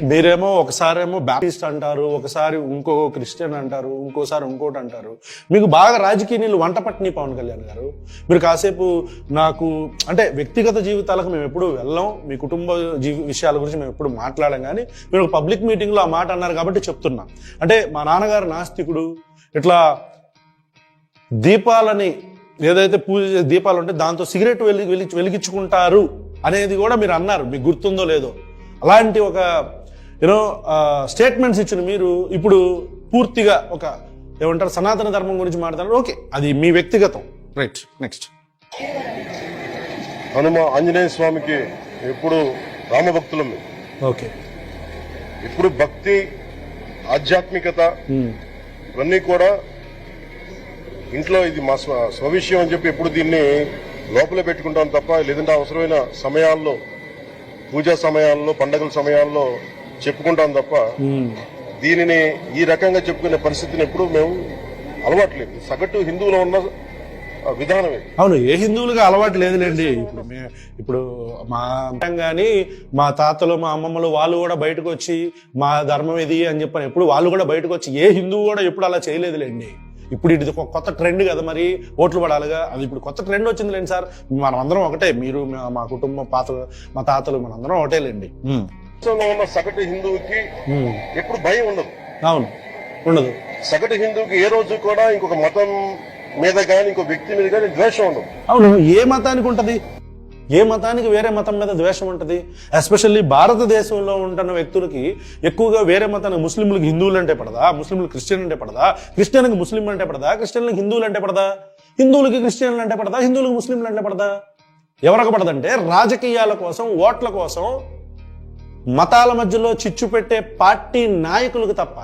మీరేమో ఒకసారేమో బ్యాప్టిస్ట్ అంటారు, ఒకసారి ఇంకో క్రిస్టియన్ అంటారు, ఇంకోసారి ఇంకోటి అంటారు. మీకు బాగా రాజకీయ నీళ్ళు వంట పట్టిని పవన్ కళ్యాణ్ గారు. మీరు కాసేపు నాకు అంటే వ్యక్తిగత జీవితాలకు మేము ఎప్పుడు వెళ్ళాం, మీ కుటుంబ విషయాల గురించి మేము ఎప్పుడు మాట్లాడాం. కానీ మీరు ఒక పబ్లిక్ మీటింగ్లో ఆ మాట అన్నారు కాబట్టి చెప్తున్నా. అంటే మా నాన్నగారు నాస్తికుడు, ఇట్లా దీపాలని ఏదైతే పూజ దీపాలు ఉంటే దాంతో సిగరెట్ వెలిగించుకుంటారు అనేది కూడా మీరు అన్నారు, మీకు గుర్తుందో లేదో. అలాంటి ఒక స్టేట్మెంట్స్ ఇచ్చిన మీరు ఇప్పుడు పూర్తిగా ఒక ఏమంటారు సనాతన ధర్మం గురించి మాట్లాడారు. ఓకే, అది మీ వ్యక్తిగతం. Right, next. ఆంజనేయ స్వామికి ఎప్పుడు రామభక్తులం. ఓకే, ఇప్పుడు భక్తి, ఆధ్యాత్మికత ఇవన్నీ కూడా ఇంట్లో ఇది మా స్వవిషయం అని చెప్పి ఎప్పుడు దీన్ని లోపల పెట్టుకుంటాం తప్ప, లేదంటే అవసరమైన సమయాల్లో, పూజా సమయాల్లో, పండగల సమయాల్లో చెప్పుకుంటాం తప్ప దీనిని ఈ రకంగా చెప్పుకునే పరిస్థితిని ఎప్పుడు మేము అలవాట్లేదు. సగటు హిందువులో ఉన్న విధానమే. అవును, ఏ హిందువులుగా అలవాటు లేదులేండి. ఇప్పుడు మా కానీ మా తాతలు, మా అమ్మమ్మలు వాళ్ళు కూడా బయటకు వచ్చి మా ధర్మం ఇది అని చెప్పని ఎప్పుడు వాళ్ళు కూడా బయటకు వచ్చి ఏ హిందువు కూడా ఎప్పుడు అలా చేయలేదులేండి. ఇప్పుడు ఇది కొత్త ట్రెండ్ కదా, మరి ఓట్లు పడాలిగా. అది ఇప్పుడు కొత్త ట్రెండ్ వచ్చింది లేండి సార్. మనం అందరం ఒకటే, మీరు మా కుటుంబం, మా తాతలు, మనందరం ఒకటేలేండి. ఉన్న సగటు హిందువుకి ఎప్పుడు భయం ఉండదు. అవును, ఉండదు. సగటు హిందువుకి ఏ రోజు కూడా ఇంకొక మతం మీద కానీ ఇంకో వ్యక్తి మీద కానీ ద్వేషం ఉండదు. అవును, ఏ మతానికి ఉంటది? ఏ మతానికి వేరే మతం మీద ద్వేషం ఉంటుంది? ఎస్పెషల్లీ భారతదేశంలో ఉంటున్న వ్యక్తులకి ఎక్కువగా వేరే మతానికి, ముస్లింలకు హిందువులు అంటే పడదా, ముస్లింలకు క్రిస్టియన్ అంటే పడదా, క్రిస్టియన్కి ముస్లిం అంటే పడదా, క్రిస్టియన్లకు హిందువులు అంటే పడదా, హిందువులకి క్రిస్టియన్లు అంటే పడదా, హిందువులకు ముస్లింలు అంటే పడదా? ఎవరికి పడదంటే రాజకీయాల కోసం, ఓట్ల కోసం మతాల మధ్యలో చిచ్చు పెట్టే పార్టీ నాయకులకు తప్ప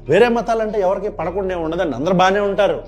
వేరే మతాలంటే ఎవరికి పడకుండా ఉండదండి. అందరూ బాగానే ఉంటారు.